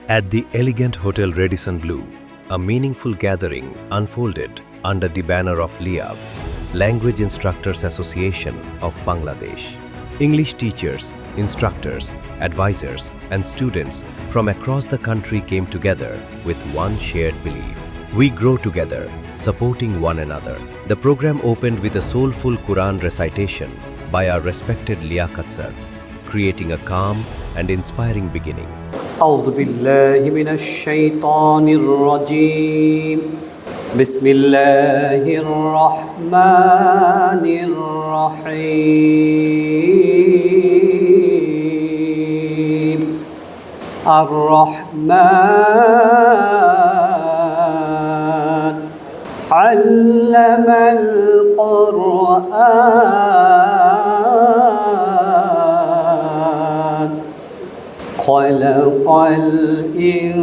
At the elegant Hotel Radisson Blu, a meaningful gathering unfolded under the banner of LIAB, Language Instructors Association of Bangladesh. English teachers, instructors, advisors, and students from across the country came together with one shared belief. We grow together, supporting one another. The program opened with a soulful Quran recitation by our respected Liaquat sir, creating a calm and inspiring beginning. أعوذ بالله من الشيطان الرجيم بسم الله الرحمن الرحيم الرحمن علم القرآن خلق الإنسان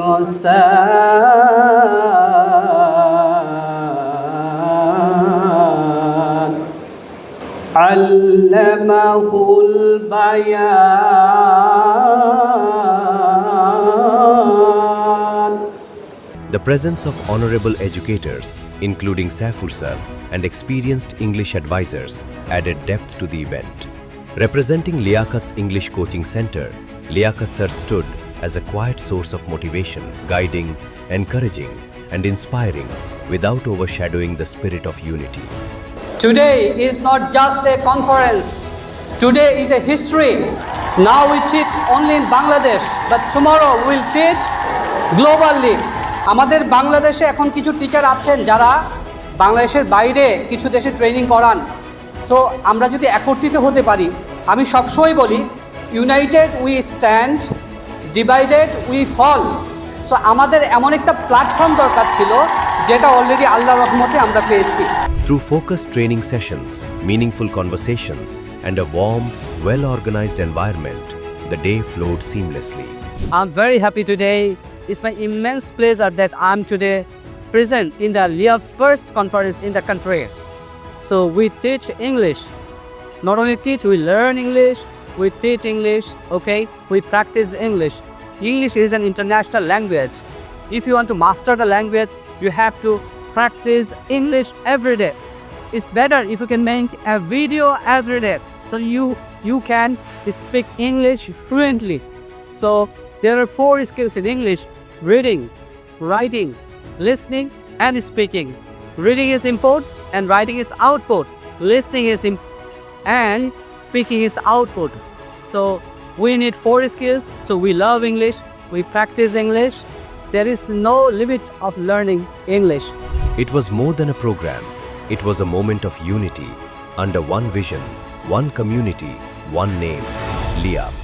علمه البيان. The presence of honorable educators, including Saifur sir, and experienced English advisors added depth to the event. Representing Liaqat's English Coaching Center, Liaquat sir stood as a quiet source of motivation, guiding, encouraging, and inspiring without overshadowing the spirit of unity. Today is not just a conference. Today is a history. Now we teach only in Bangladesh, but tomorrow we will teach globally. আমাদের বাংলাদেশে এখন কিছু teacher আছেন যারা বাংলাদেশের বাইরে কিছু দেশে ট্রেনিং করান। সো আমরা যদি একত্রিত হতে পারি, আমি সবসময় বলি united we stand, divided we fall. So আমাদের এমন একটা প্ল্যাটফর্ম দরকার ছিল যেটা অলরেডি আল্লাহর রহমতে আমরা পেয়েছি। Through focused training sessions, meaningful conversations, and a warm, well-organized environment, the day flowed seamlessly. I'm very happy today. It's my immense pleasure that I'm today present in the LIAB's first conference in the country. So we teach English. Not only teach, we learn English, we teach English, okay? We practice English. English is an international language. If you want to master the language, you have to practice English every day. It's better if you can make a video every day, so you can speak English fluently. So there are 4 skills in English: reading, writing, listening, and speaking. Reading is input and writing is output. Listening is and speaking is output. So we need 4 skills. So we love English, we practice English. There is no limit of learning English. It was more than a program. It was a moment of unity under one vision, one community, one name, LIAB.